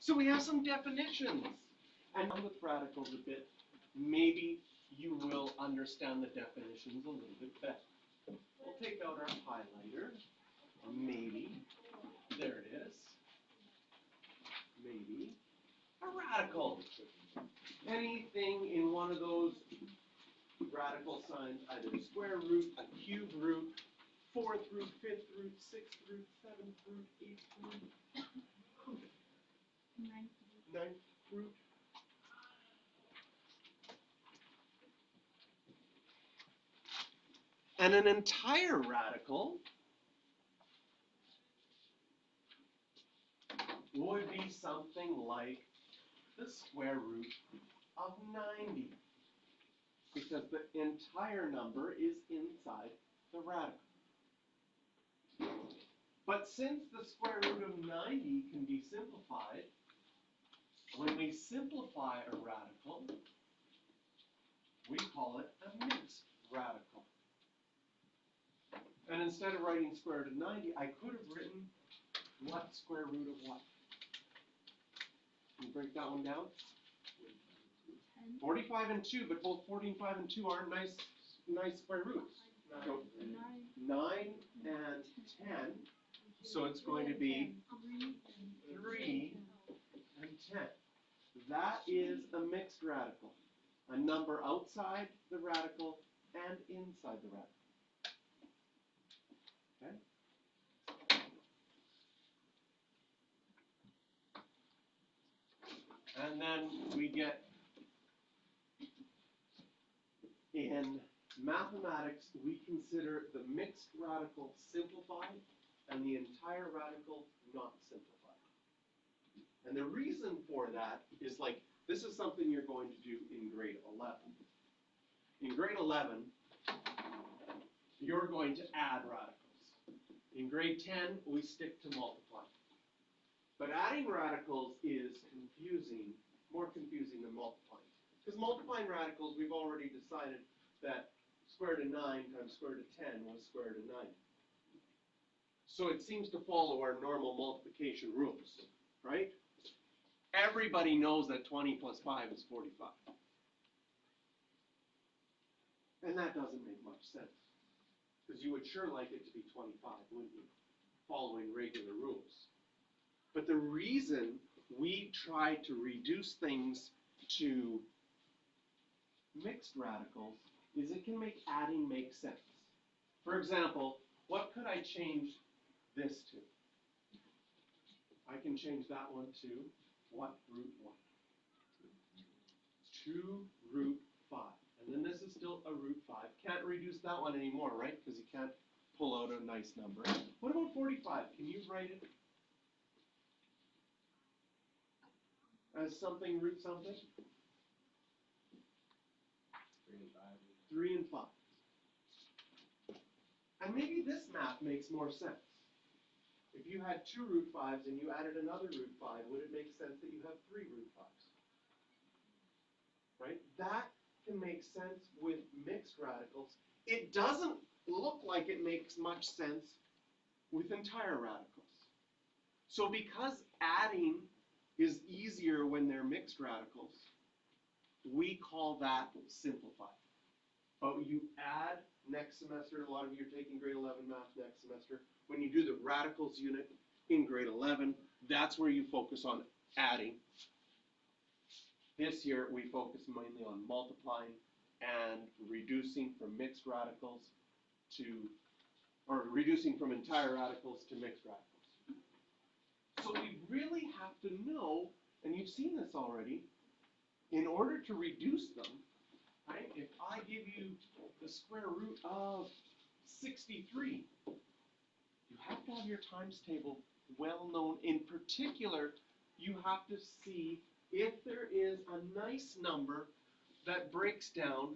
So we have some definitions. And with radicals a bit, maybe you will understand the definitions a little bit better. We'll take out our highlighter. Maybe. There it is. Maybe. A radical. Anything in one of those radical signs, either a square root, a cube root, fourth root, fifth root, sixth root, seventh root, eighth root, ninth root. And an entire radical would be something like the square root of 90, because the entire number is inside the radical. But since the square root of 90 can be simplified, when we simplify a radical, we call it a mixed radical. And instead of writing square root of 90, I could have written what square root of what? Can you break that one down? 45 and 2, but both 45 and 2 aren't nice square roots. So 9 and 10, so it's going to be 3 and 10. That is a mixed radical, a number outside the radical and inside the radical. Okay? And then we get, in mathematics, we consider the mixed radical simplified and the entire radical not simplified. And the reason for that is, like, this is something you're going to do in grade 11. In grade 11, you're going to add radicals. In grade 10, we stick to multiplying. But adding radicals is confusing, more confusing than multiplying. Because multiplying radicals, we've already decided that square root of 9 times square root of 10 was square root of 90. So it seems to follow our normal multiplication rules, right? Everybody knows that 20 plus 5 is 45. And that doesn't make much sense. Because you would sure like it to be 25, wouldn't you? Following regular rules. But the reason we try to reduce things to mixed radicals is it can make adding make sense. For example, what could I change this to? I can change that one to what root 1? 2 root 5. And then this is still a root 5. Can't reduce that one anymore, right? Because you can't pull out a nice number. What about 45? Can you write it as something root something? 3 and 5. And maybe this math makes more sense. If you had 2 root 5s and you added another root 5, would it make sense that you have 3 root 5s? Right? That can make sense with mixed radicals. It doesn't look like it makes much sense with entire radicals. So because adding is easier when they're mixed radicals, we call that simplified. But you add next semester, a lot of you are taking grade 11 math next semester, when you do the radicals unit in grade 11, that's where you focus on adding. This year we focus mainly on multiplying and reducing from mixed radicals to, or reducing from entire radicals to mixed radicals. So we really have to know, and you've seen this already, in order to reduce them, right? If I give you the square root of 63, you have to have your times table well known. In particular, you have to see if there is a nice number that breaks down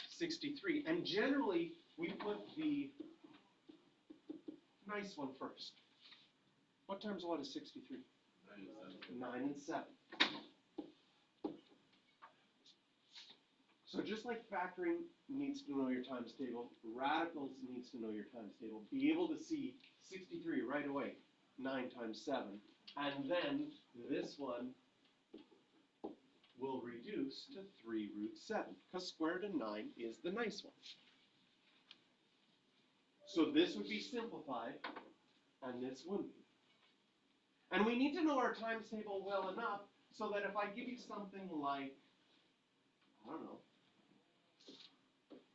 63. And generally, we put the nice one first. What times what is 63? 9 and 7. So just like factoring needs to know your times table, radicals needs to know your times table. Be able to see 63 right away, 9 times 7. And then this one will reduce to 3 root 7, because square root of 9 is the nice one. So this would be simplified, and this wouldn't be. And we need to know our times table well enough so that if I give you something like, I don't know,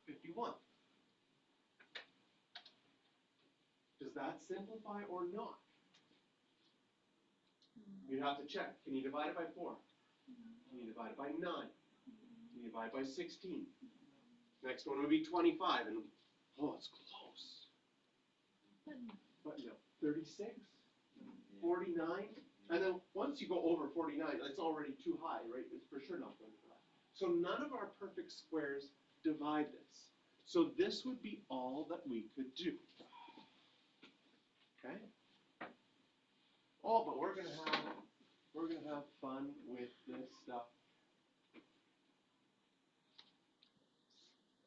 51, does that simplify or not? You'd have to check. Can you divide it by 4? Can you divide it by 9? Can you divide it by 16? Next one would be 25, and oh, it's close. But no, 36, 49, and then once you go over 49, it's already too high, right? It's for sure not going to divide. So none of our perfect squares divide this. So this would be all that we could do. Okay? Oh, but we're gonna have fun with this stuff.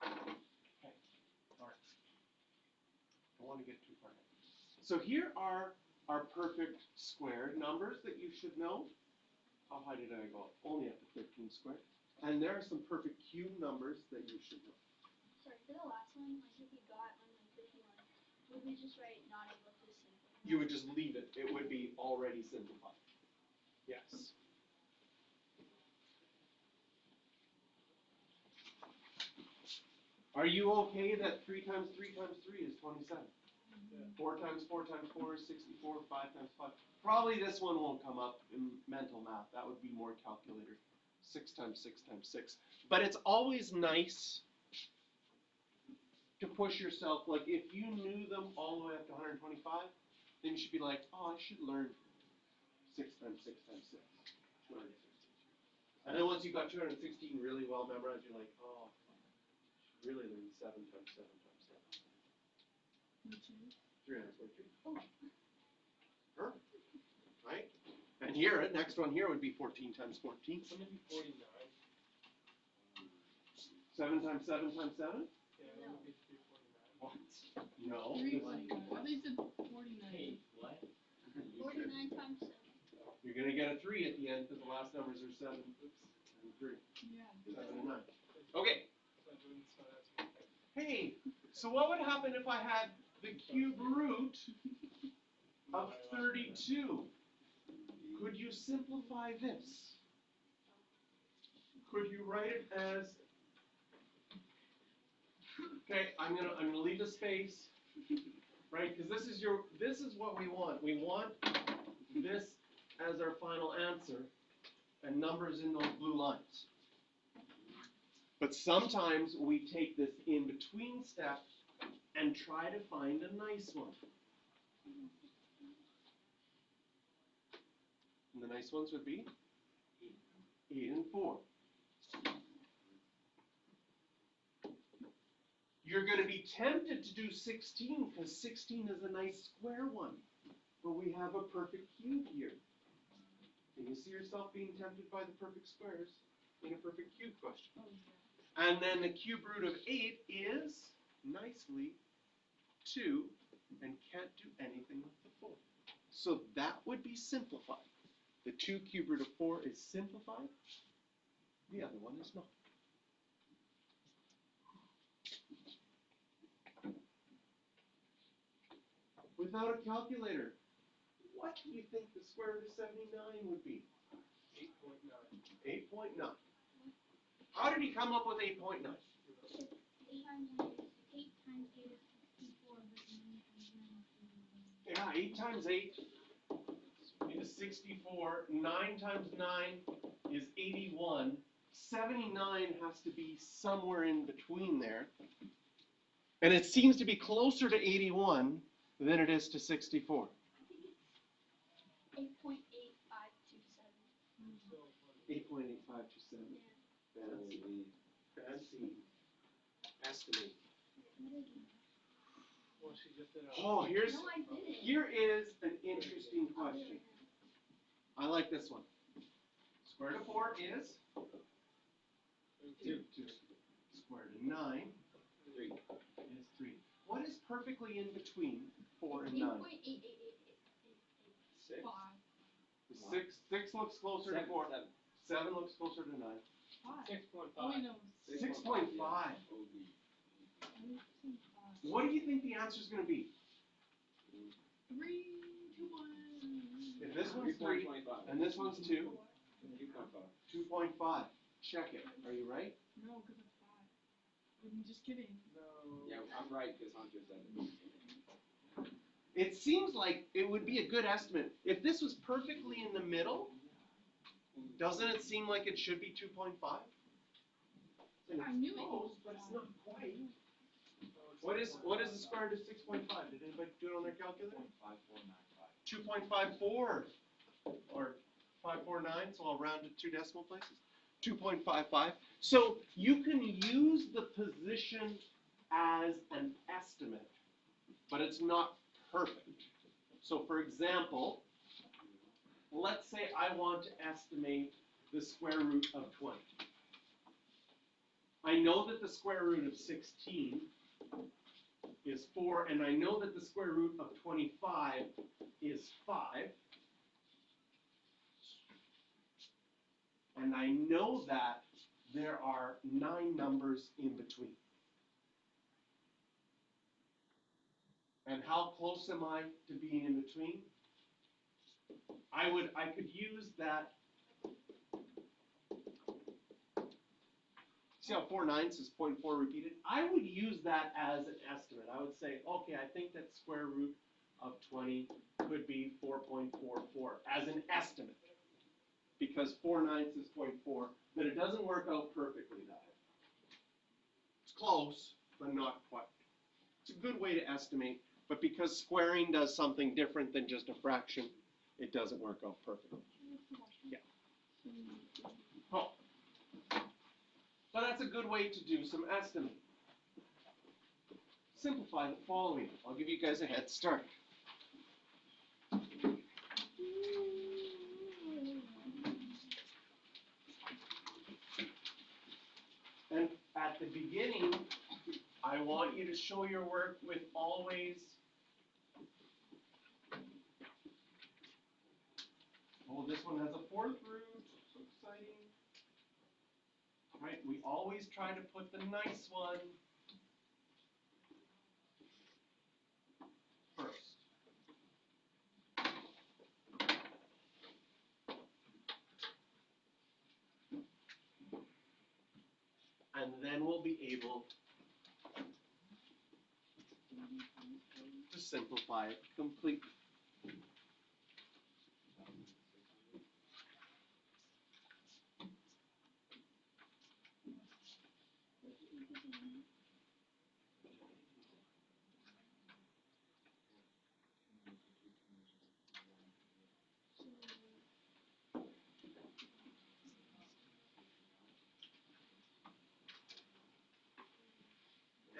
Okay. All right. Don't want to get too far ahead. So here are our perfect square numbers that you should know. How high did I go? Only up to 15 squared. And there are some perfect cube numbers that you should know. Sorry, for the last one, like if you got on like 51, would we just write not able to simplify? You would just leave it. It would be already simplified. Yes. Are you okay that 3 times 3 times 3 is 27? 4 times 4 times 4 is 64, 5 times 5. Probably this one won't come up in mental math. That would be more calculator. 6 times 6 times 6. But it's always nice to push yourself. Like if you knew them all the way up to 125, then you should be like, oh, I should learn 6 times 6 times 6. 216. And then once you got 216 really well memorized, you're like, oh, I should really learn 7 times 7 times 7. 343. Oh. Perfect. Right? And here, next one here would be 14 times 14. Wouldn't it be 49? 7 times 7 times 7? Yeah, wouldn't it be 349? What? No. 349. I think it's 49. Hey, what? 49 times 7. You're going to get a 3 at the end because the last numbers are 7 and 3. Yeah. 7 and 9. Okay. So that's me. Hey, so what would happen if I had the cube root of 32? Could you simplify this? Could you write it as, okay, I'm gonna leave a space, right? Because this is what we want. We want this as our final answer and numbers in those blue lines. But sometimes we take this in between step and try to find a nice one. And the nice ones would be 8 and 4. You're going to be tempted to do 16 because 16 is a nice square one. But we have a perfect cube here. Can you see yourself being tempted by the perfect squares in a perfect cube question? Oh, yeah. And then the cube root of 8 is, nicely, 2, and can't do anything with the 4. So that would be simplified. The 2 cube root of 4 is simplified. The other one is not. Without a calculator, what do you think the square root of 79 would be? 8.9. 8.9. How did he come up with 8.9? 8 times 8 is 8 times 8 is 64, but 9 times 9 is 81. Yeah, 8 times 8 is 64. 9 times 9 is 81. 79 has to be somewhere in between there. And it seems to be closer to 81 than it is to 64. I think it's 8.8527. 8.8527. Fancy. Fancy. Estimate. Well, she just did a... Oh, No, I didn't. here is an interesting question. I like this one. Square root of 4 is 2. Square root of 9 is 3. What is perfectly in between 4 and 9? 8.88888. 6. 5. Six looks closer to 4. 7 looks closer to 9. 5. 6.5. Oh, wait, no. 6.5. I was saying 5. What do you think the answer is going to be? 3, 2, 1. If this one's 3 and this one's 2, 2.5. Check it. Are you right? No, because it's 5. I'm just kidding. No. Yeah, I'm right because Hunter said it. It seems like it would be a good estimate. If this was perfectly in the middle, doesn't it seem like it should be 2.5? I knew it Close, was but it's 5. not quite. What is the square root of 6.5? Did anybody do it on their calculator? 2.54 or 549, so I'll round it 2 decimal places. 2.55. So you can use the position as an estimate, but it's not perfect. So for example, let's say I want to estimate the square root of 20. I know that the square root of 16 is 4, and I know that the square root of 25 is 5. And I know that there are 9 numbers in between. And how close am I to being in between? I could use that. See how 4 9 says 0.4 repeated? I would use that as an estimate. I would say, okay, I think that square root of 20 could be 4.44 as an estimate. Because 4 9 says 0.4, but it doesn't work out perfectly that way. It's close, but not quite. It's a good way to estimate, but because squaring does something different than just a fraction, it doesn't work out perfectly. Yeah. Oh. But that's a good way to do some estimating. Simplify the following. I'll give you guys a head start. And at the beginning, I want you to show your work with always. Oh, this one has a 4th root. So exciting. Right? We always try to put the nice one first. And then we'll be able to simplify it completely.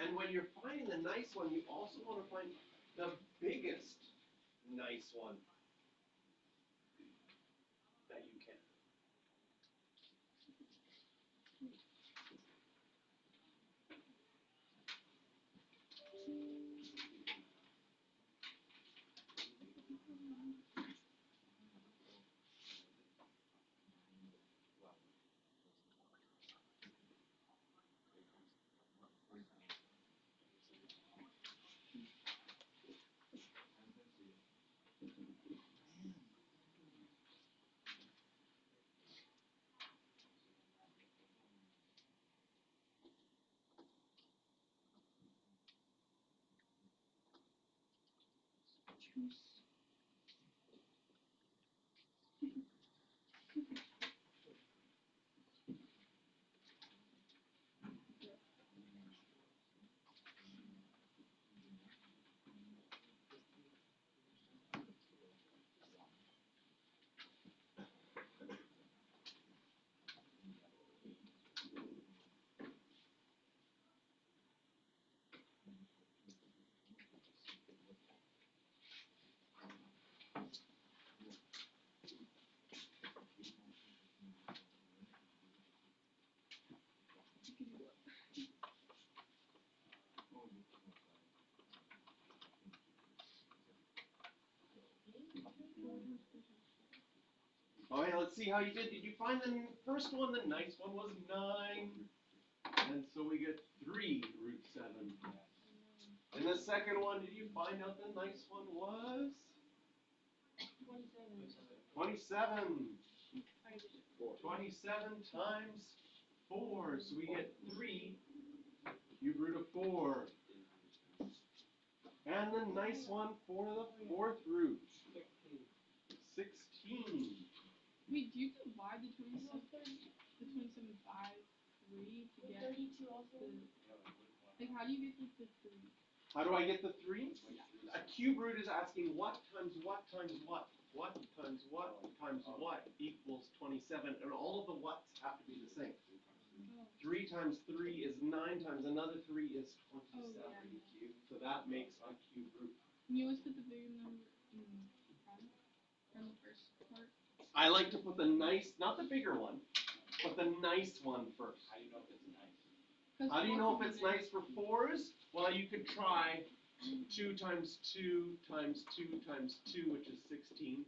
And when you're finding the nice one, you also want to find the biggest nice one that you can. Alright, let's see how you did. Did you find the first one? The nice one was 9. And so we get 3 root 7. And the second one, did you find out the nice one was? 27. 27 times 4. So we get 3 cube root of 4. And the nice one for the fourth root. 16. Wait, do you divide the 27 by 3 to get 32 also. like how do you get like the 3? How do I get the 3? A cube root is asking what times what times what? What times what times what equals 27, and all of the whats have to be the same. 3 times 3 is 9 times another 3 is 27 cubed, so that makes a cube root. And you always put the bigger number in front from the first part. I like to put the nice, not the bigger one, but the nice one first. How do you know if it's nice? How do you know if it's nice for 4s? Well, you could try 2 times 2 times 2 times 2, which is 16.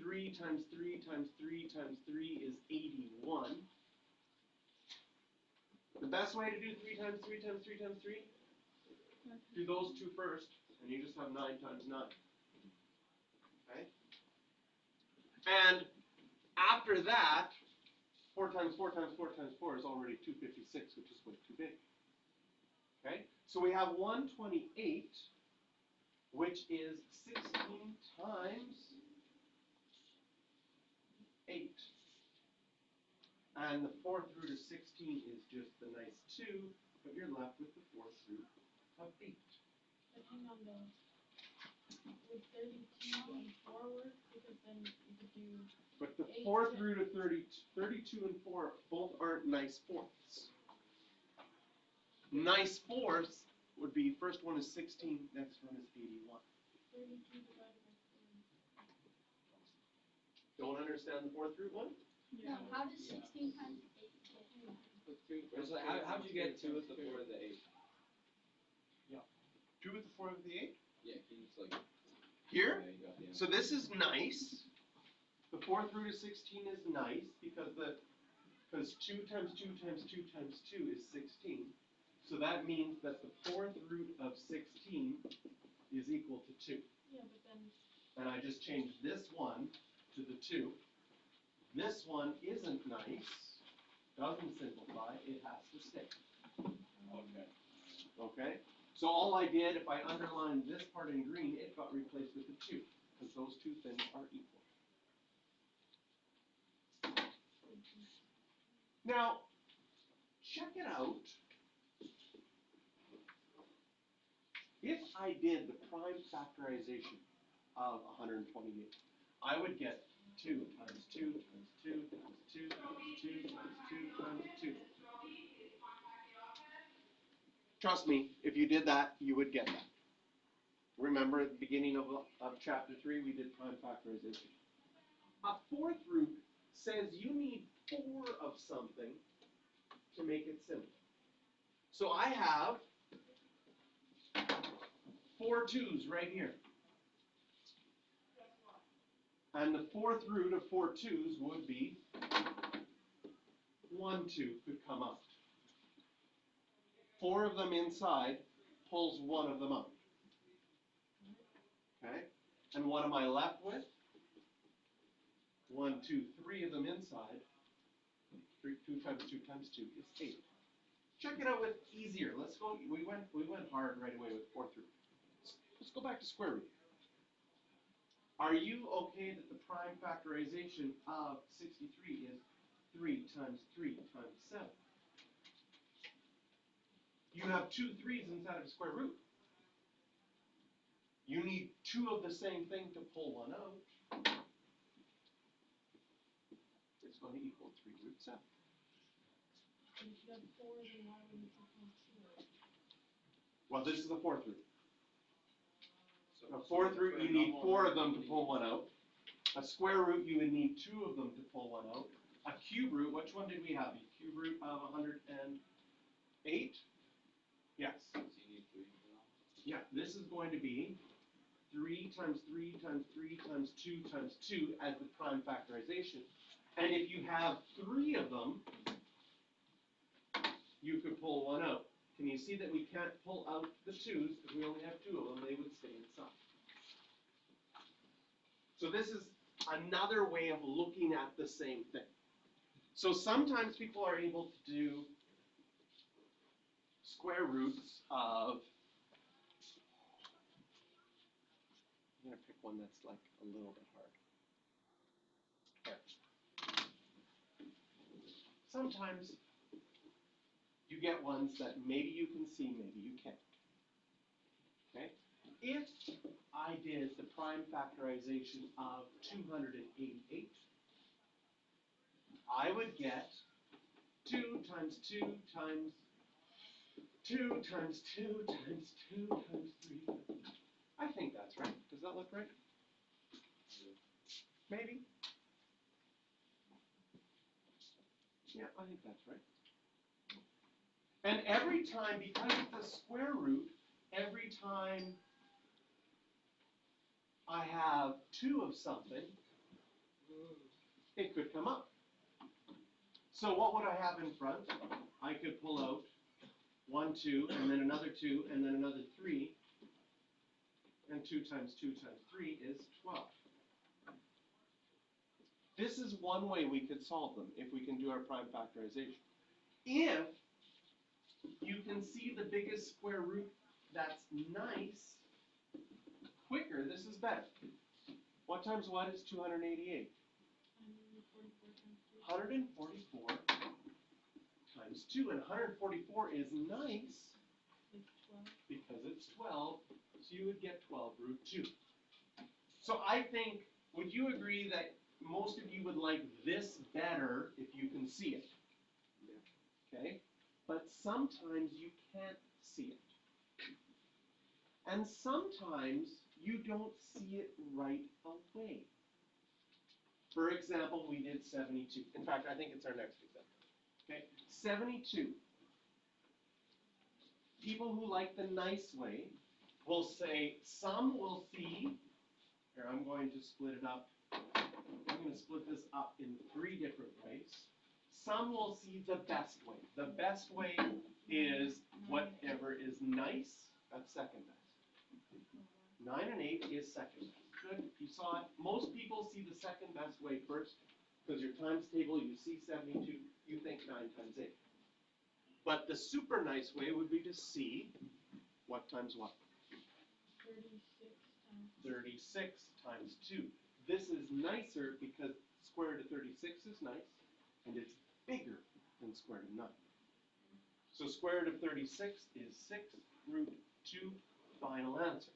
3 times 3 times 3 times 3 is 81. The best way to do 3 times 3 times 3 times 3? Do those two first, and you just have 9 times 9. Okay? And after that, 4 times 4 times 4 times 4 is already 256, which is way too big. Okay? So we have 128, which is 16 times 8. And the fourth root of 16 is just the nice 2, but you're left with the fourth root of 8. But hang on though. With 32 and forward, because then you could do. But the fourth root of 32 and 4 both aren't nice fourths. Nice fourths would be, first one is 16, next one is 81. 32 divided by 4. Don't understand the fourth root one? No, how does 16 times 8 get? So how'd you get 2 with the 4 to the 8? 2 with the 4 of the 8? Yeah, can you just like... Here? Yeah, you got the answer. So this is nice. The fourth root of 16 is nice because 2 times 2 times 2 times 2 is 16. So that means that the fourth root of 16 is equal to 2. Yeah, but then. And I just changed this one to the 2. This one isn't nice, doesn't simplify, it has to stay. Okay. Okay? So all I did, if I underlined this part in green, it got replaced with the 2, because those two things are equal. Now, check it out. If I did the prime factorization of 128, I would get 2 times 2 times 2 times 2 times 2 times 2 times 2. Trust me, if you did that, you would get that. Remember at the beginning of chapter 3, we did prime factorization. A fourth root says you need 4 of something to make it simple. So I have 4 2's right here. And the fourth root of 4 2's would be 1 2 could come out. 4 of them inside pulls 1 of them out. Okay? And what am I left with? 1 2 3 of them inside. 2 times 2 times 2 is 8. Check it out with easier. Let's go. We went hard right away with fourth root. Let's go back to square root. Are you okay that the prime factorization of 63 is 3 times 3 times 7? You have 2 3's inside of a square root. You need 2 of the same thing to pull 1 out. It's going to equal 3 root 7. And if you have 4, then why would it become 2? Well, this is the fourth root. So, A fourth root, for you a need normal 4 of root, them you to would pull need- 1 out. A square root, you would need 2 of them to pull 1 out. A cube root, which one did we have? A cube root of 108? Yes. So you need 3 for that? Yeah, this is going to be 3 times 3 times 3 times 2 times 2 as the prime factorization. And if you have 3 of them, you could pull one out. Can you see that we can't pull out the 2's because we only have 2 of them, they would stay inside. So this is another way of looking at the same thing. So sometimes people are able to do square roots of, I'm going to pick one that's like a little bit hard. There. Sometimes you get ones that maybe you can see, maybe you can't. Okay? If I did the prime factorization of 288, I would get 2 times 2 times 2 times 2 times 2 times 3. I think that's right. Does that look right? Maybe. Yeah, I think that's right. And every time, because it's a square root, every time I have 2 of something, it could come up. So what would I have in front? I could pull out 1, 2, and then another 2, and then another 3. And 2 times 2 times 3 is 12. This is one way we could solve them if we can do our prime factorization. If you can see the biggest square root that's nice quicker, this is better. What times what is 288? 144 times 2. And 144 is nice because it's 12, so you would get 12 root 2. So I think, would you agree that most of you would like this better if you can see it? Okay? But sometimes you can't see it. And sometimes you don't see it right away. For example, we did 72. In fact, I think it's our next example. Okay? 72. People who like the nice way will say, some will see, here I'm going to split it up. I'm going to split this up in 3 different ways. Some will see the best way. The best way is whatever is nice, that's second best. 9 and 8 is second best. Good, you saw it. Most people see the second best way first, because your times table, you see 72, you think 9 times 8. But the super nice way would be to see what times what? 36 times 2. This is nicer because square root of 36 is nice, and it's bigger than square root of 9. So square root of 36 is 6 root 2, final answer.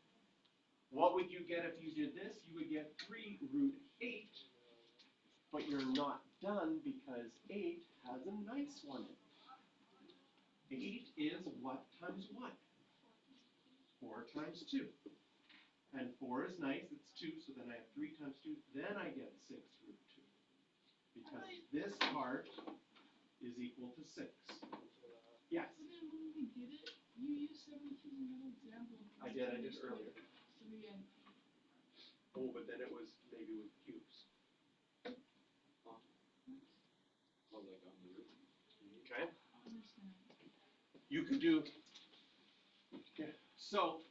What would you get if you did this? You would get 3 root 8, but you're not done because 8 has a nice one in it. 8 is what times what? 4 times 2. And 4 is nice, it's 2, so then I have 3 times 2, then I get 6 root 2. Because this part is equal to 6. Yes? But then when we did it, you used 72 as another example. I did earlier. 3 and Oh, but then it was maybe with cubes. Oh, like on the roof. Okay? I understand. You could do, yeah, so,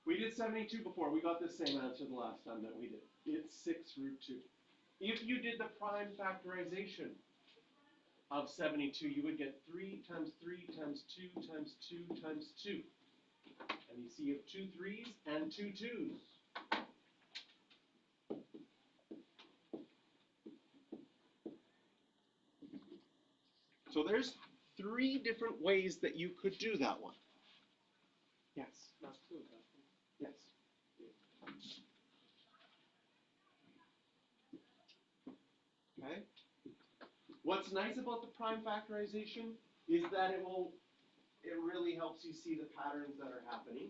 we did 72 before, we got the same answer the last time that we did. It's 6 root 2. If you did the prime factorization of 72, you would get 3 times 3 times 2 times 2 times 2. And you see you have 2 3's and 2 2's. So there's 3 different ways that you could do that one. Yes? That's cool. Yes. Okay? What's nice about the prime factorization is that it really helps you see the patterns that are happening,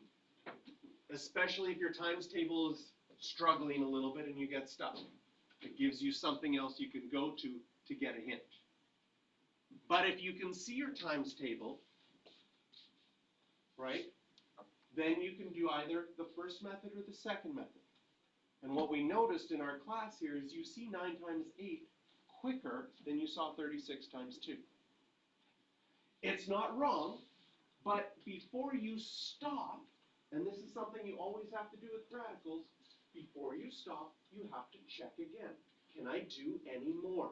especially if your times table is struggling a little bit and you get stuck. It gives you something else you can go to get a hint. But if you can see your times table, right, then you can do either the first method or the second method. And what we noticed in our class here is you see 9 times 8 quicker than you saw 36 times 2. It's not wrong, but before you stop, and this is something you always have to do with radicals, before you stop, you have to check again. Can I do any more?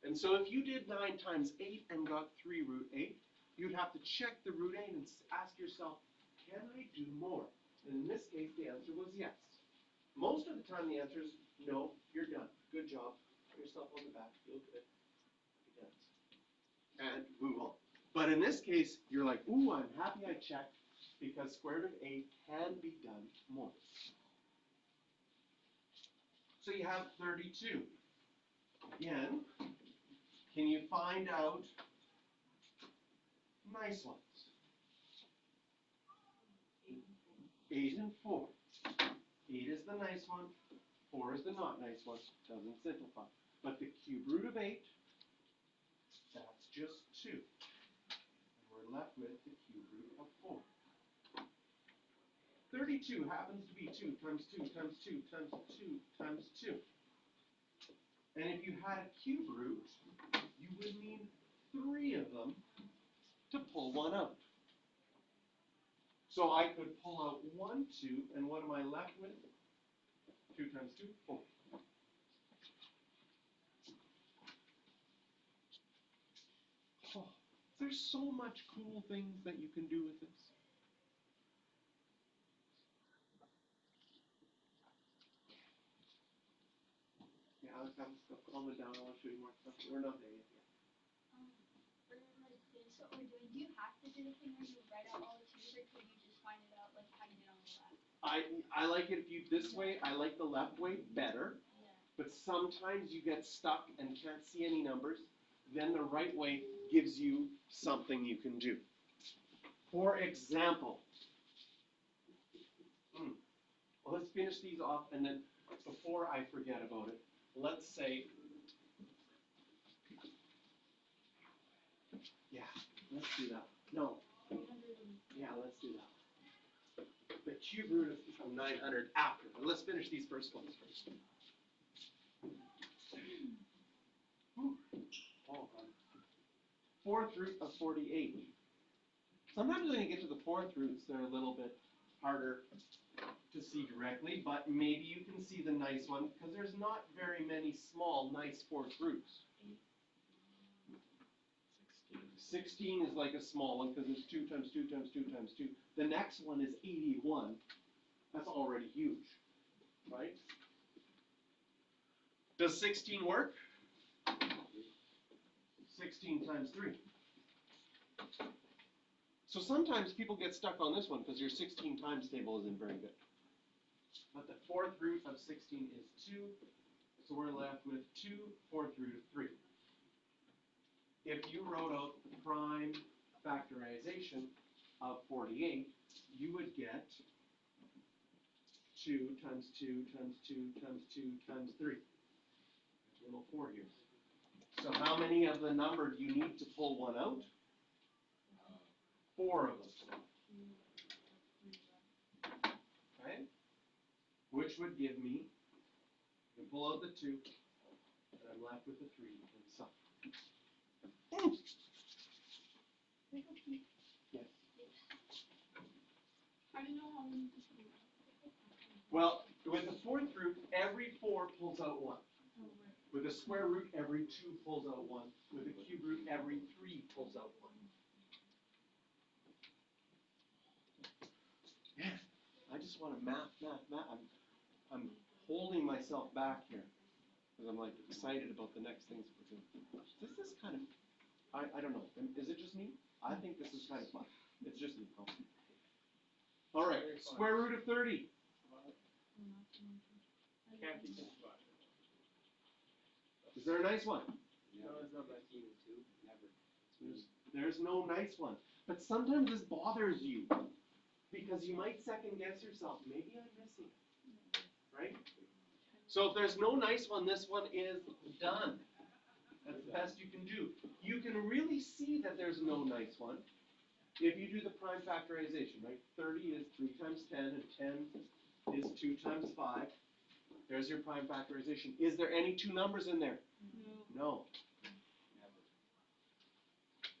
And so if you did 9 times 8 and got 3 root 8, you'd have to check the root 8 and ask yourself, can I do more? And in this case, the answer was yes. Most of the time, the answer is no, you're done. Good job. Pat yourself on the back. Feel good. And move on. But in this case, you're like, ooh, I'm happy I checked because square root of 8 can be done more. So you have 32. Again, can you find out nice ones? 8 and 4. 8 is the nice one. 4 is the not nice one. Doesn't simplify. But the cube root of 8, that's just 2. And we're left with the cube root of 4. 32 happens to be 2 times 2 times 2 times 2 times 2. And if you had a cube root, you would need 3 of them to pull one out. So I could pull out 1, 2, and what am I left with? 2 times 2, 4. Oh, there's so much cool things that you can do with this. Yeah, let's calm it down. I want to show you more stuff. We're not there yet. For like this, what we're doing, do you have to do the thing where you write out all the twos, or could you just find it out like how you did on the left? I like it if you this way. I like the left way better. Yeah. But sometimes you get stuck and can't see any numbers. Then the right way gives you something you can do. For example, well, let's finish these off, and then before I forget about it, let's say, yeah, let's do that. No, yeah, let's do that. The cube root of 900 after. But let's finish these first ones first. Oh, fourth root of 48. Sometimes when you get to the fourth roots, they're a little bit harder to see directly, but maybe you can see the nice one because there's not very many small, nice fourth roots. 16 is like a small one because it's 2 times 2 times 2 times 2. The next one is 81. That's already huge, right? Does 16 work? 16 times 3. So sometimes people get stuck on this one because your 16 times table isn't very good. But the fourth root of 16 is 2, so we're left with 2 fourth root of 3. If you wrote out prime factorization of 48, you would get 2 times 2 times 2 times 2 times 3. There's a little 4 here. So how many of the number do you need to pull one out? 4 of them. Okay? Which would give me, you pull out the 2, and I'm left with the 3 inside. Yes. I don't know how many to do. Well, with the fourth root, every 4 pulls out 1. Oh, right. With a square root, every 2 pulls out 1. With a cube root, every 3 pulls out 1. Man, I just want to math. I'm holding myself back here because I'm like excited about the next things we're doing. This is kind of, I don't know. Is it just me? I think this is kind of fun. It's just me. All right, square root of 30. Can't be simplified. Is there a nice one? No, it's not like 2. Never. There's no nice one. But sometimes this bothers you because you might second guess yourself. Maybe I'm missing it, right? So if there's no nice one, this one is done. That's the best you can do. You can really see that there's no nice one if you do the prime factorization, right, 30 is 3 times 10, and 10 is 2 times 5. There's your prime factorization. Is there any two numbers in there? No. No.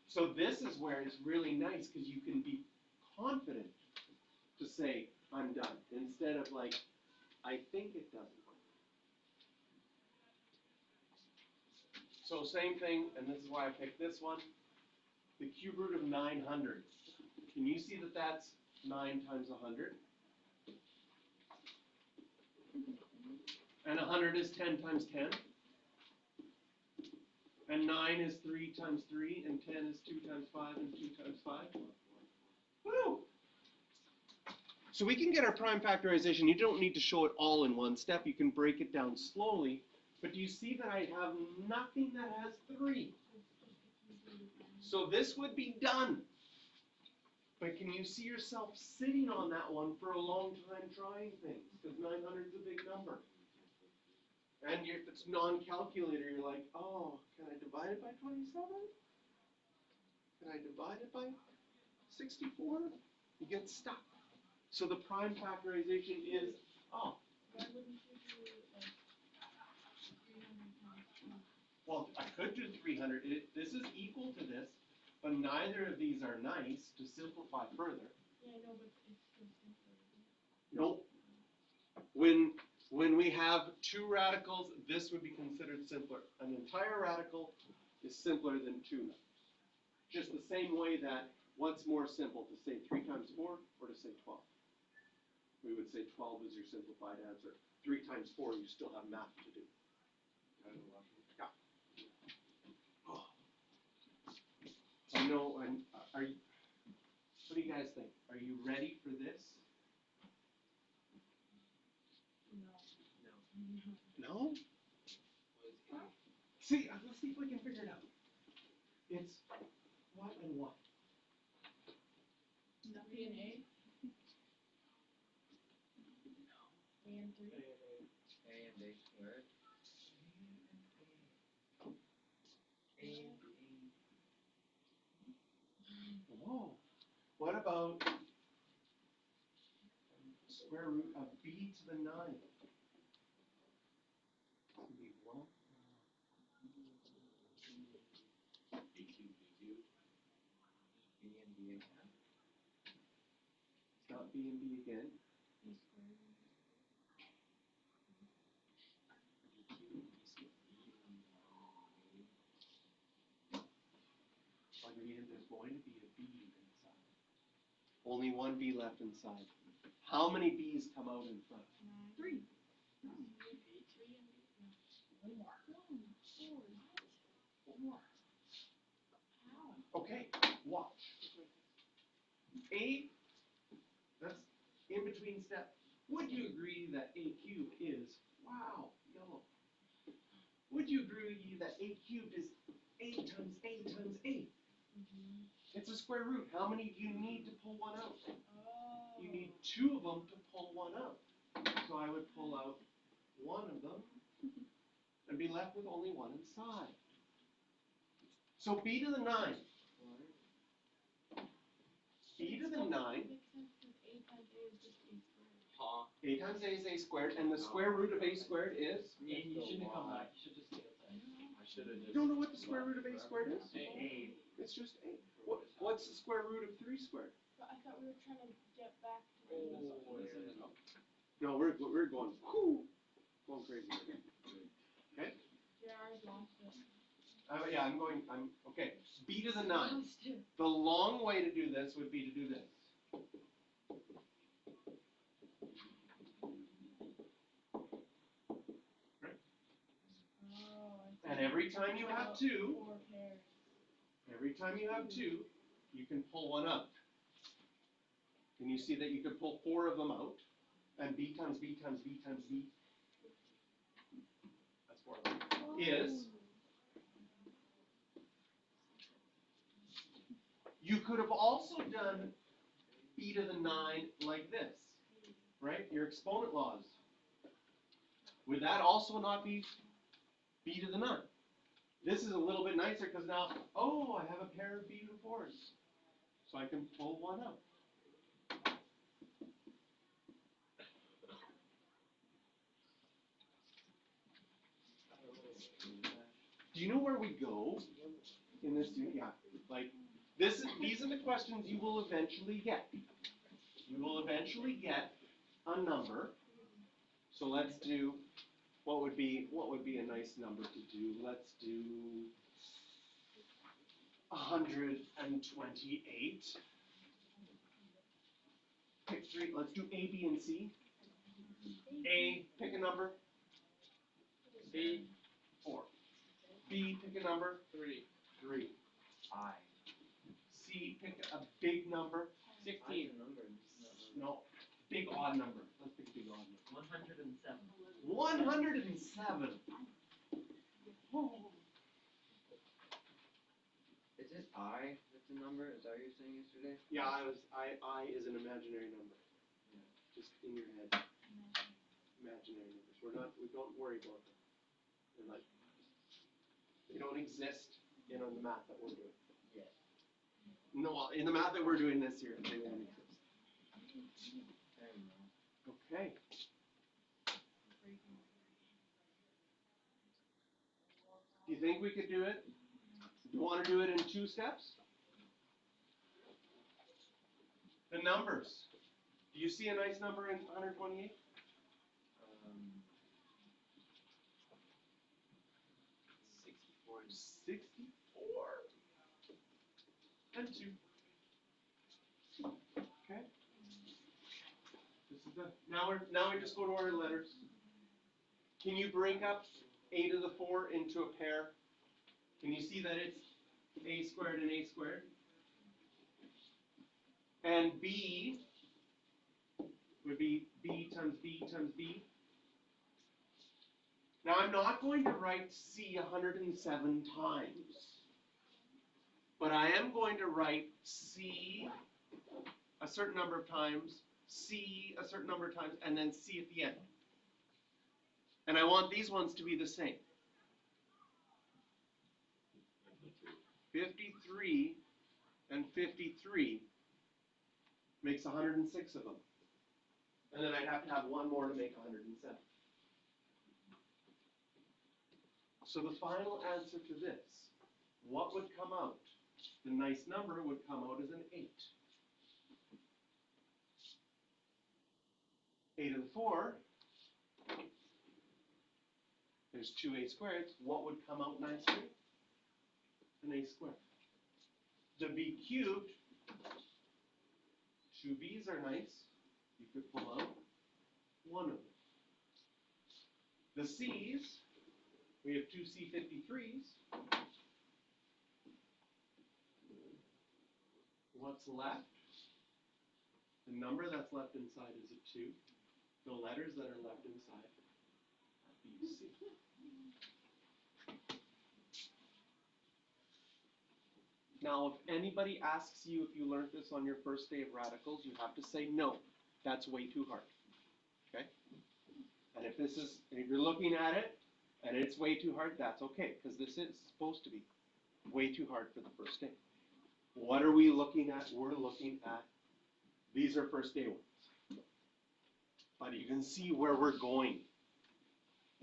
So this is where it's really nice, because you can be confident to say, I'm done, instead of like, I think it doesn't work. So same thing, and this is why I picked this one. The cube root of 900. Can you see that that's 9 times 100? And 100 is 10 times 10. And 9 is 3 times 3, and 10 is 2 times 5, and 2 times 5. Woo! So we can get our prime factorization. You don't need to show it all in one step. You can break it down slowly. But do you see that I have nothing that has 3? So this would be done. But can you see yourself sitting on that one for a long time trying things? Because 900 is a big number. And if it's non-calculator, you're like, oh, can I divide it by 27? Can I divide it by 64? You get stuck. So the prime factorization is, oh, Why wouldn't you do like 300 times 2? well, I could do 300. This is equal to this, but neither of these are nice to simplify further. Yeah, I know, but it's still simpler, isn't it? Nope. When we have two radicals, this would be considered simpler. An entire radical is simpler than 2. Just the same way that what's more simple, to say 3 times 4 or to say 12? We would say 12 is your simplified answer. 3 times 4, you still have math to do. Yeah. Oh. I know, are you, what do you guys think? Are you ready for this? No? See, let's see if we can figure it out. It's what and what? Nothing in A? A and 3? A and A squared. Whoa. What about square root of b to the 9? That'd be 1. B cubed, B and B again. It's not b and b again. B squared? Again, there's going to be a b inside. Only one b left inside. How many b's come out in front? 3. 3. 3 and B? No. 4. 4. How? Okay, watch. A, that's in between step. Would you agree that a cubed is, wow, yellow. Would you agree that a cubed is a times a times a? It's a square root. How many do you need to pull one out? Oh. You need 2 of them to pull one out. So I would pull out 1 of them and be left with only 1 inside. So b to the 9. B to the 9. Makes sense because A times A is just A squared. A times a is a squared, and the square root of a squared is? You shouldn't have come back, you should just stay outside. I should have You just. don't know what the square root of a squared is? A. It's just a. What's the square root of 3 squared? But I thought we were trying to get back to Oh, A. No, we're going, whoo, going crazy. Okay? JR's lost it. Yeah, I'm, okay. B to the 9. Lost it. The long way to do this would be to do this. Oh, I see. And every time you have 2, 4 pairs. every time you have 2, you can pull one out. And you see that you could pull 4 of them out, and b times b times b times b, that's 4 of them, is, you could have also done b to the 9 like this, right? Your exponent laws. Would that also not be b to the 9? This is a little bit nicer because now, oh, I have a pair of b to the 4s. So I can pull one out. Do you know where we go in this? Yeah, like these are the questions you will eventually get. You will eventually get a number. So let's do what would be a nice number to do. Let's do 128. Pick three. Let's do A, B, and C. A, pick a number. B, 4. B, pick a number. 3. 3. I. C, pick a big number. 16. No, big odd number. Let's pick a big odd number. 107. 107. Is it I that's a number? Is that what you were saying yesterday? Yeah, I is an imaginary number. Just in your head. Imaginary numbers. We don't worry about them. They're like, they don't exist in the math that we're doing. Yeah. No, in the math that we're doing this year, they don't exist. Okay. Do you think we could do it? Do you want to do it in 2 steps? The numbers. Do you see a nice number in 128? 64. 64. And 2. Okay. This is the now we just go to our letters. Can you break up a to the 4 into a pair? Can you see that it's a squared and a squared? And b would be b times b times b. Now I'm not going to write c 107 times, but I am going to write c a certain number of times, c a certain number of times, and then c at the end. And I want these ones to be the same. 53 and 53 makes 106 of them. And then I'd have to have one more to make 107. So the final answer to this, what would come out? The nice number would come out as an 8. A to the 4, there's 2a squareds. What would come out nicely? An a squared. The b cubed, 2 b's are nice. You could pull out one of them. The c's, we have 2 c53s. What's left? The number that's left inside is a 2. The letters that are left inside are B, C. Now, if anybody asks you if you learned this on your first day of radicals, you have to say no. That's way too hard. Okay? And if you're looking at it and it's way too hard, that's okay, because this is supposed to be way too hard for the first day. What are we looking at? We're looking at, these are first day ones. But you can see where we're going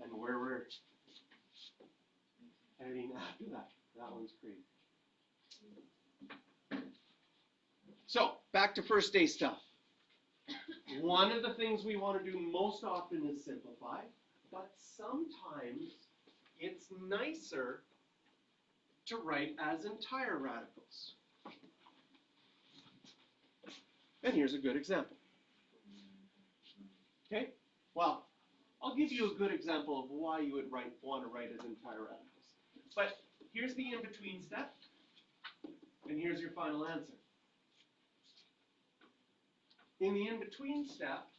and where we're heading after that. That one's crazy. So, back to first day stuff. One of the things we want to do most often is simplify, but sometimes it's nicer to write as entire radicals. And here's a good example. Okay? Well, I'll give you a good example of why you would want to write as entire radicals. But here's the in-between step, and here's your final answer. In the in-between step,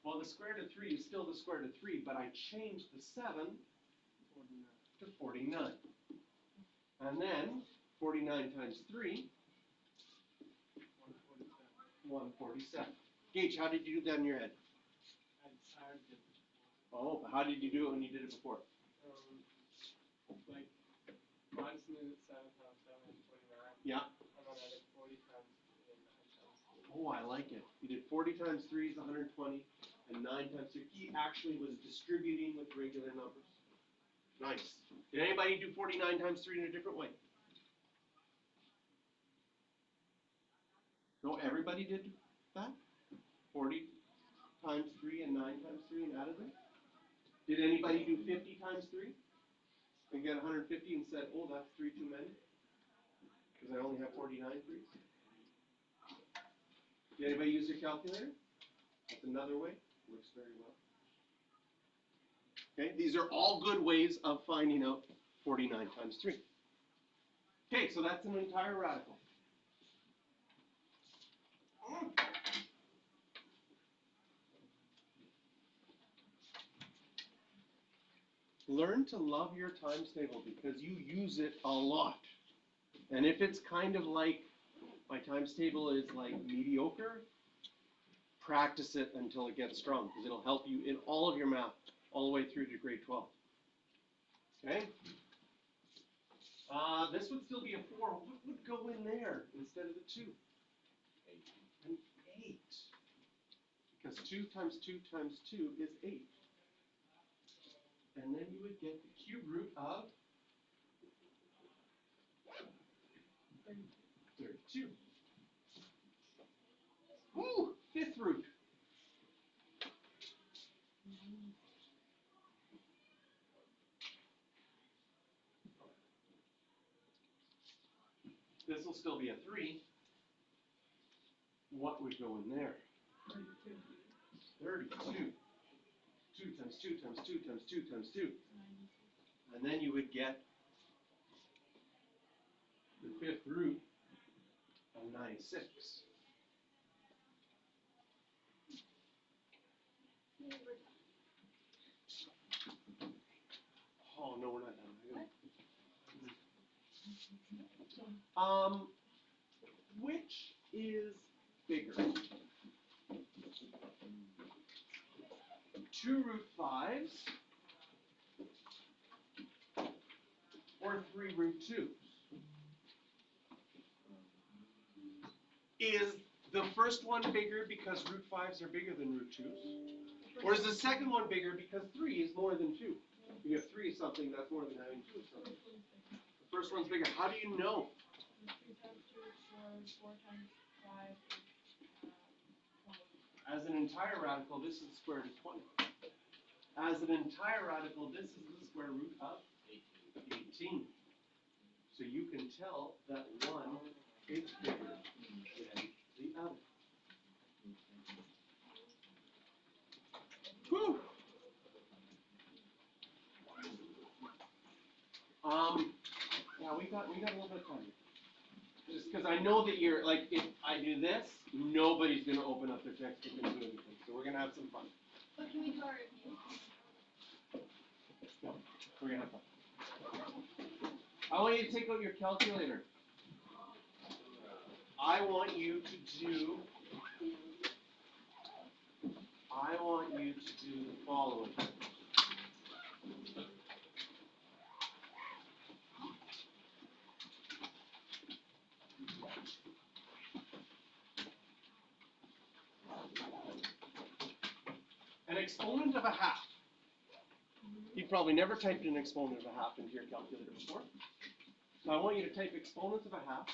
well, the square root of 3 is still the square root of 3, but I changed the 7 to 49. And then 49 times 3, 147. Gage, how did you do that in your head? Oh, but how did you do it when you did it before? Like, minus 7 times 7 is 49. Yeah. And then I did 40 times Oh, I like it. He did 40 times 3 is 120, and 9 times 2. He actually was distributing with regular numbers. Nice. Did anybody do 49 times 3 in a different way? No, everybody did that? 40 times 3 and 9 times 3 and added them? Did anybody do 50 times 3? And get 150 and said, oh, that's 3 too many? Because I only have 49 threes? Did anybody use their calculator? That's another way. Works very well. Okay, these are all good ways of finding out 49 times 3. Okay, so that's an entire radical. Learn to love your times table because you use it a lot. And if it's kind of like, my times table is like mediocre, practice it until it gets strong because it'll help you in all of your math all the way through to grade 12. Okay? This would still be a 4. What would go in there instead of the 2? An 8. Because 2 times 2 times 2 is 8. And then you would get the cube root of 32. Woo! 5th root. This will still be a 3. What would go in there? 32. 2 times 2 times 2 times 2 times 2. And then you would get the 5th root of 96. Oh, no, we're not done. Which is bigger? 2 root 5s or 3 root 2s? Is the first one bigger because root 5s are bigger than root 2s? Or is the second one bigger because 3 is more than 2? You have 3 is something that's more than having 2 is something. The first one's bigger. How do you know? 3 times 2 is 4, 4 times 5 is 20. As an entire radical, this is the square root of 20. As an entire radical, this is the square root of 18. So you can tell that one is bigger than the other. Whew. Yeah, we got a little bit of time. Just because I know that you're, like, if I do this, nobody's going to open up their textbook and do anything. So we're going to have some fun. But can we do our review? No, we're going to have fun. I want you to take out your calculator. I want you to do the following. An exponent of a half. You probably never typed an exponent of a half into your calculator before. So I want you to type exponents of a half,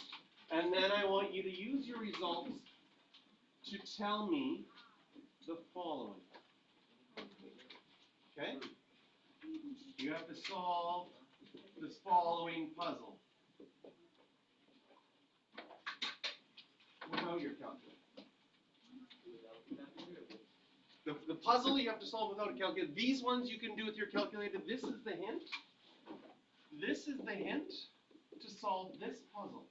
and then I want you to use your results to tell me the following. Okay? You have to solve this following puzzle without your calculator. The puzzle you have to solve without a calculator. These ones you can do with your calculator. This is the hint. This is the hint to solve this puzzle.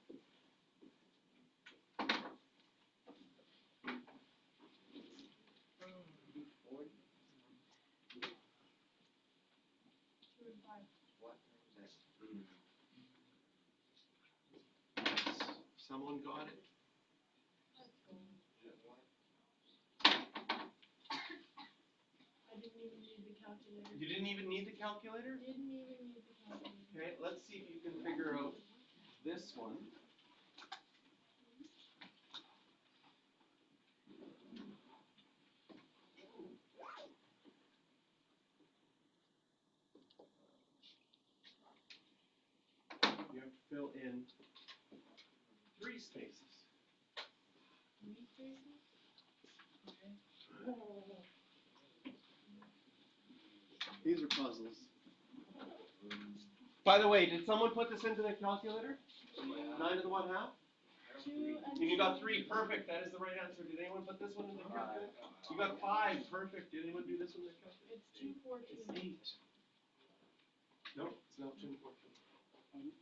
Someone got it? I didn't even need the calculator. You didn't even need the calculator? Didn't even need the calculator. Okay, let's see if you can figure out this one. fill in 3 spaces. 3 spaces? Okay. These are puzzles. By the way, did someone put this into the calculator? 9 to the 1/2? 2 and And you got 3, perfect, that is the right answer. Did anyone put this one in the calculator? You got 5, perfect. Did anyone do this one in the calculator? It's 2, 4, 2. It's 8. Nope, it's not 2, 4, 2.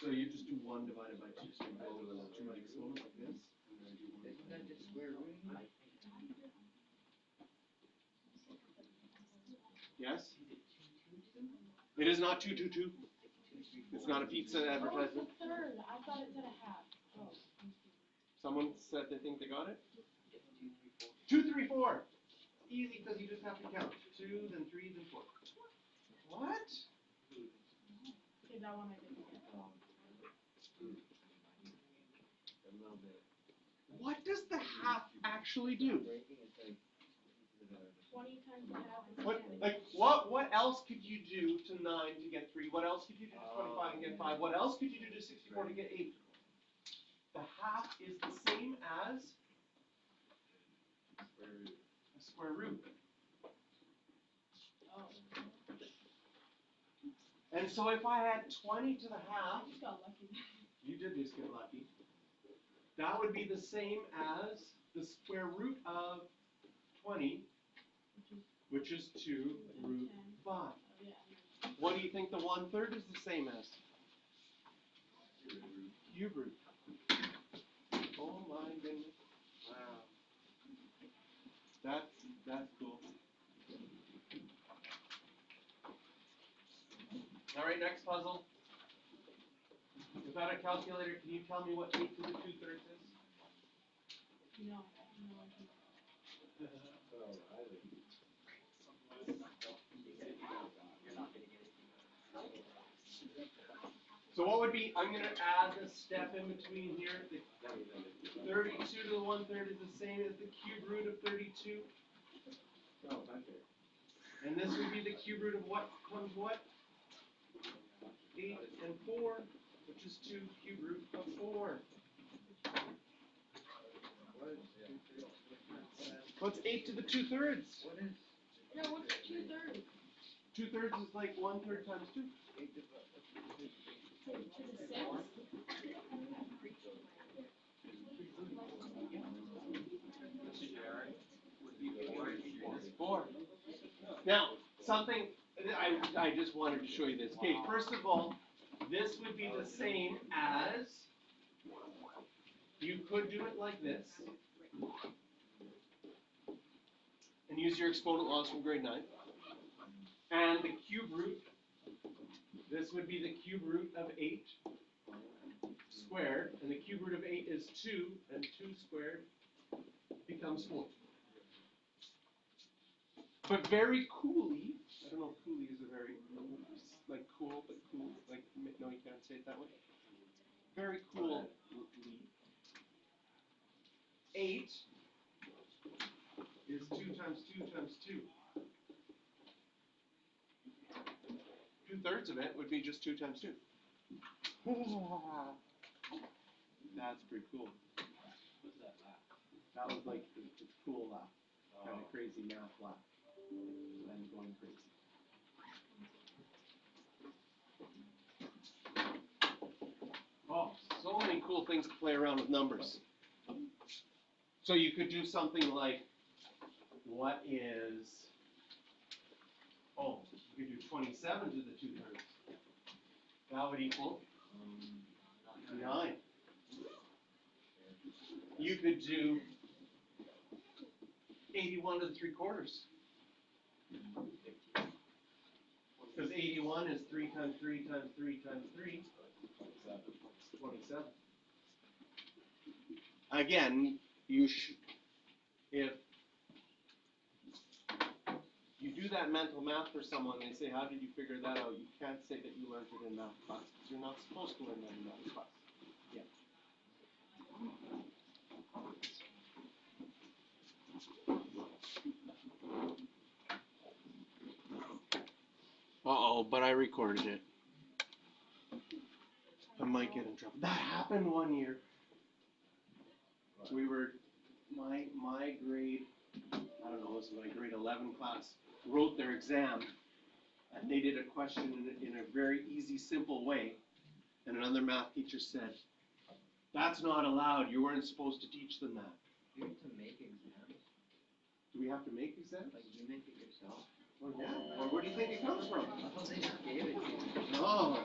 So you just do 1 divided by 2, so you go to my exponent like this. Isn't that just square root? Yes? It is not 2, 2, 2. It's not a pizza Oh, it's advertisement. a third. I thought it said a half. Oh. Someone said they think they got it? 2, 3, 4. Easy, because you just have to count. 2, then 3, then 4. What? Okay, that one I didn't get. A little bit. What does the half actually do? Breaking, it's like, 20 times a half is What, 10. like, what else could you do to 9 to get 3? What else could you do to 25 and get 5? What else could you do to 64 to get 8? The half is the same as a square root. Oh. And so if I had 20 to the half, I just got lucky. you did just get lucky. That would be the same as the square root of 20, which is 2 root 5. Oh, yeah. What do you think the 1/3 is the same as? Cube root. Oh my goodness. Wow. That's cool. Alright, next puzzle. Without a calculator, can you tell me what 8 to the 2/3 is? No. No, I can't. So what would be, I'm going to add a step in between here. The 32 to the 1/3 is the same as the cube root of 32. And this would be the cube root of what times what? 8 and 4, which is 2 cube root of 4. What's 8 to the 2/3? what is Yeah, what's 2/3? 2/3 is like 1/3 times 2. 8 to the To the 6? It's 4. Now, something, I just wanted to show you this. Okay, first of all, this would be the same as, you could do it like this, and use your exponent laws from grade 9. And the cube root, this would be the cube root of 8 squared, and the cube root of 8 is 2, and 2 squared becomes 4. But very coolly, I don't know if coolly is a very, like cool, but cool, like, no, you can't say it that way. Very coolly, 8 is 2 times 2 times 2. 2/3 of it would be just 2 times 2. That's pretty cool. That was like the cool laugh, kind of crazy math laugh. I'm going crazy. Oh, so many cool things to play around with numbers. So you could do something like, what is, oh, you could do 27 to the 2/3. That would equal 9. You could do 81 to the 3/4. Because 81 is 3 times 3 times 3 times 3. 27. Again, if you do that mental math for someone, they say, how did you figure that out? You can't say that you learned it in math class, because you're not supposed to learn that in math class. Yeah. Uh-oh, but I recorded it. might get in trouble. That happened one year. We were, my grade, I don't know, it was my grade 11 class, wrote their exam, and they did a question in a very easy, simple way, and another math teacher said, "That's not allowed, you weren't supposed to teach them that." You have to make exams? Do we have to make exams? Like, you make it yourself? Well, yeah, or where do you think it comes from? I thought they just gave it to you. Oh,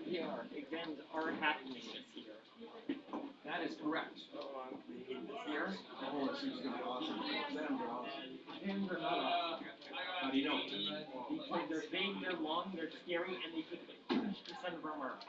Yeah, exams are happening this year. that is correct. This year? Oh, it's gonna be awesome. Exams are awesome. Exams are not awesome. How do you know? Because they're big, they're long, they're scary, and they take 50% of our marks.